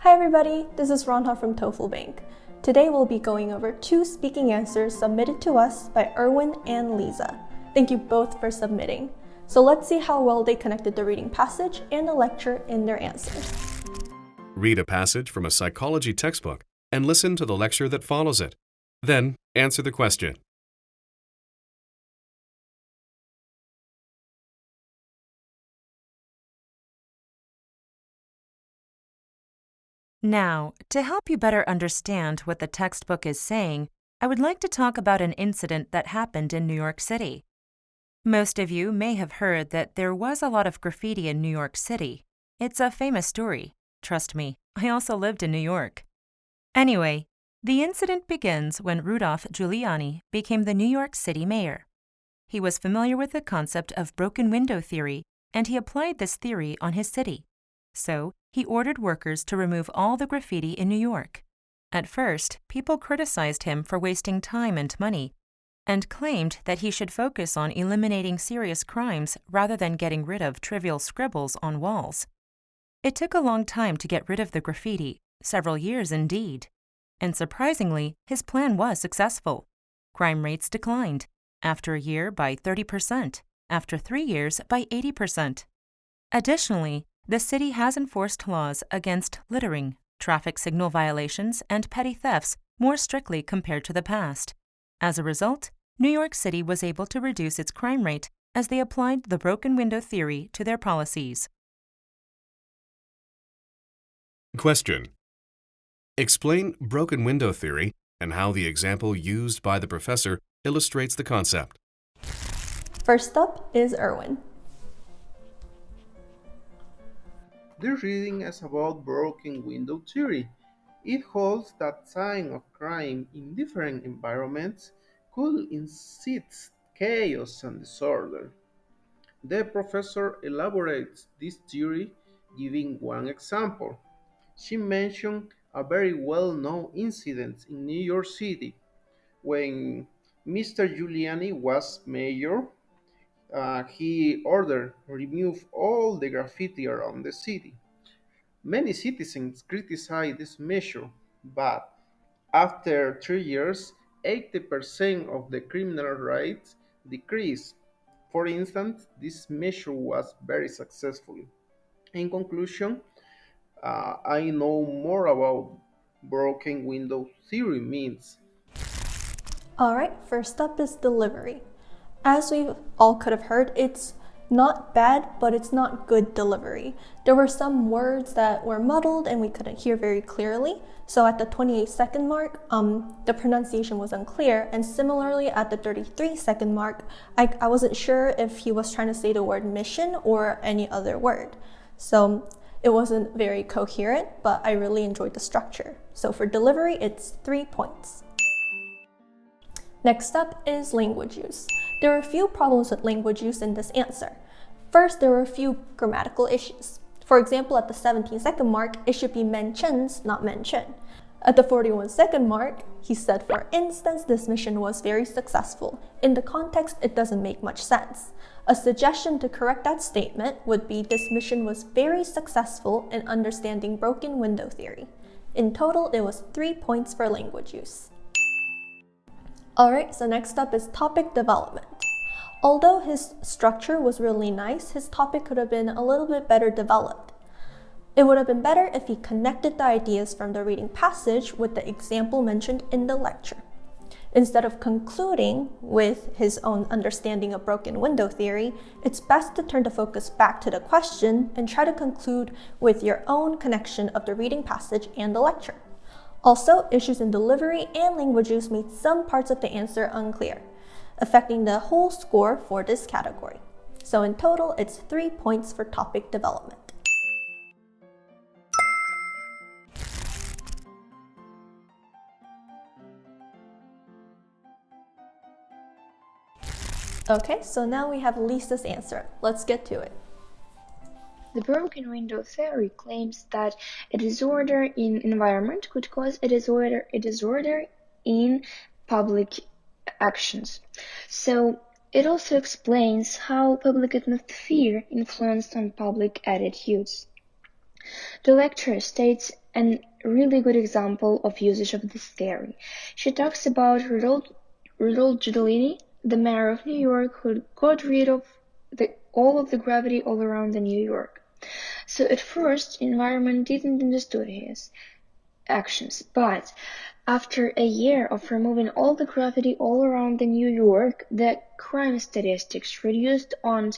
Hi everybody, this is Ronha from TOEFLBANK. Today we'll be going over 2 speaking answers submitted to us by Erwin and Lisa. Thank you both for submitting. So let's see how well they connected the reading passage and the lecture in their answers. Read a passage from a psychology textbook and listen to the lecture that follows it. Then answer the question. Now, to help you better understand what the textbook is saying, I would like to talk about an incident that happened in New York City. Most of you may have heard that there was a lot of graffiti in New York City. It's a famous story. Trust me, I also lived in New York. Anyway, the incident begins when Rudolph Giuliani became the New York City mayor. He was familiar with the concept of broken window theory, and he applied this theory on his city. So, he ordered workers to remove all the graffiti in New York. At first, people criticized him for wasting time and money, and claimed that he should focus on eliminating serious crimes rather than getting rid of trivial scribbles on walls. It took a long time to get rid of the graffiti, several years indeed. And surprisingly, his plan was successful. Crime rates declined, after a year by 30%, after 3 years by 80%. Additionally, the city has enforced laws against littering, traffic signal violations, and petty thefts more strictly compared to the past. As a result, New York City was able to reduce its crime rate as they applied the broken window theory to their policies. Question. Explain broken window theory and how the example used by the professor illustrates the concept. First up is Erwin. This reading is about broken window theory. It holds that signs of crime in different environments could incite chaos and disorder. The professor elaborates this theory, giving one example. She mentioned a very well-known incident in New York City when Mr. Giuliani was mayor. He ordered remove all the graffiti around the city. Many citizens criticized this measure, but after 3 years, 80% of the criminal rates decreased. For instance, this measure was very successful. In conclusion, I know more about broken window theory means. Alright, first up is delivery. As we all could have heard, it's not bad, but it's not good delivery. There were some words that were muddled and we couldn't hear very clearly. So at the 28-second mark, the pronunciation was unclear. And similarly, at the 33-second mark, I wasn't sure if he was trying to say the word mission or any other word. So it wasn't very coherent, but I really enjoyed the structure. So for delivery, it's 3 points. Next up is language use. There are a few problems with language use in this answer. First, there were a few grammatical issues. For example, at the 17-second mark, it should be mentions, not mention. At the 41-second mark, he said, for instance, this mission was very successful. In the context, it doesn't make much sense. A suggestion to correct that statement would be this mission was very successful in understanding broken window theory. In total, it was 3 points for language use. Alright, so next up is topic development. Although his structure was really nice, his topic could have been a little bit better developed. It would have been better if he connected the ideas from the reading passage with the example mentioned in the lecture. Instead of concluding with his own understanding of broken window theory, it's best to turn the focus back to the question and try to conclude with your own connection of the reading passage and the lecture. Also, issues in delivery and language use made some parts of the answer unclear, affecting the whole score for this category. So in total, it's 3 points for topic development. Okay, so now we have Lisa's answer. Let's get to it. The broken window theory claims that a disorder in environment could cause a disorder in public actions. So it also explains how public atmosphere influenced on public attitudes. The lecturer states a really good example of usage of this theory. She talks about Rudolph Giuliani, the mayor of New York, who got rid of all of the gravity all around the New York. So at first, environment didn't understand his actions, but after a year of removing all the gravity all around the New York, the crime statistics reduced on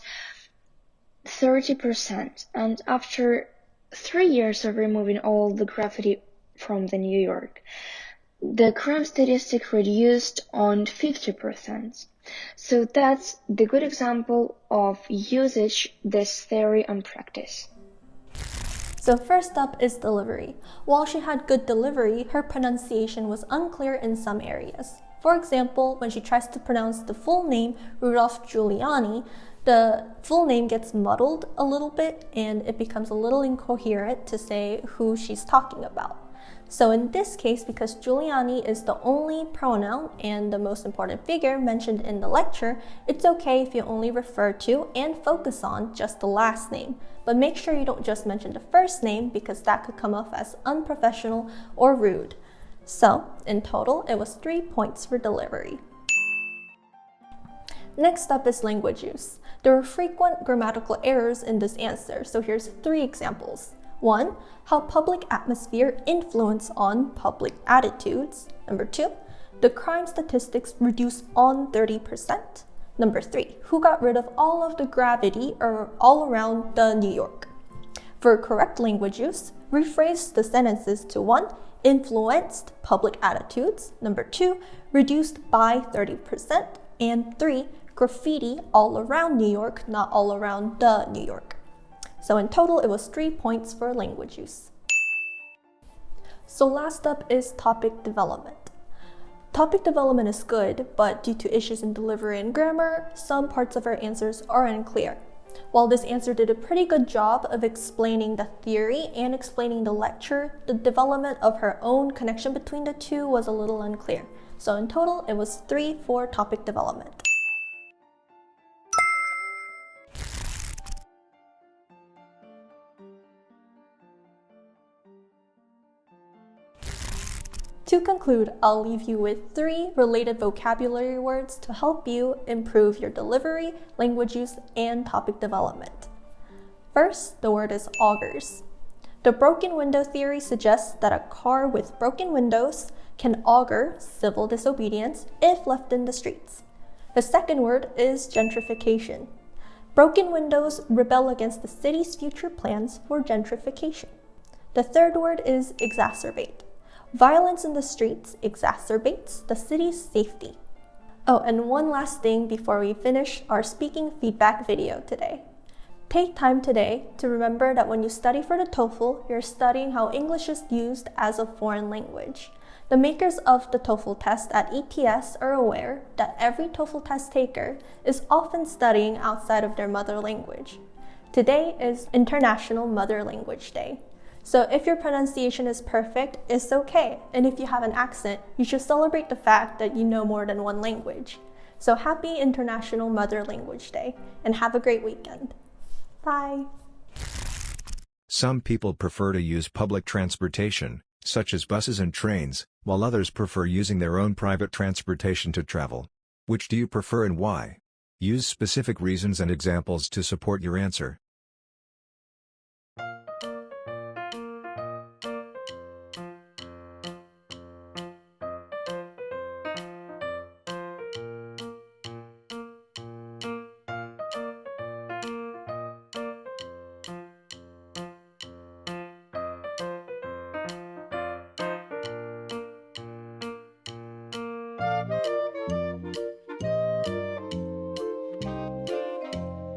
30%, and after 3 years of removing all the gravity from the New York, the crime statistic reduced on 50%. So that's the good example of usage this theory and practice. So first up is delivery. While she had good delivery, her pronunciation was unclear in some areas. For example, when she tries to pronounce the full name Rudolph Giuliani, the full name gets muddled a little bit and it becomes a little incoherent to say who she's talking about. So in this case, because Giuliani is the only pronoun and the most important figure mentioned in the lecture, it's okay if you only refer to and focus on just the last name. But make sure you don't just mention the first name because that could come off as unprofessional or rude. So in total, it was 3 points for delivery. Next up is language use. There were frequent grammatical errors in this answer, so here's 3 examples. 1. How public atmosphere influence on public attitudes. Number 2. The crime statistics reduced on 30%. Number 3. Who got rid of all of the gravity all around the New York. For correct language use, rephrase the sentences to 1. Influenced public attitudes. Number 2. Reduced by 30%. And 3. Graffiti all around New York, not all around the New York. So in total, it was 3 points for language use. So last up is topic development. Topic development is good, but due to issues in delivery and grammar, some parts of our answers are unclear. While this answer did a pretty good job of explaining the theory and explaining the lecture, the development of her own connection between the two was a little unclear. So in total, it was 3 for topic development. To conclude, I'll leave you with 3 related vocabulary words to help you improve your delivery, language use, and topic development. First, the word is augurs. The broken window theory suggests that a car with broken windows can augur civil disobedience if left in the streets. The second word is gentrification. Broken windows rebel against the city's future plans for gentrification. The third word is exacerbate. Violence in the streets exacerbates the city's safety. Oh, and one last thing before we finish our speaking feedback video today. Take time today to remember that when you study for the TOEFL, you're studying how English is used as a foreign language. The makers of the TOEFL test at ETS are aware that every TOEFL test taker is often studying outside of their mother language. Today is International Mother Language Day. So if your pronunciation is perfect, it's okay. And if you have an accent, you should celebrate the fact that you know more than one language. So happy International Mother Language Day, and have a great weekend. Bye. Some people prefer to use public transportation, such as buses and trains, while others prefer using their own private transportation to travel. Which do you prefer and why? Use specific reasons and examples to support your answer.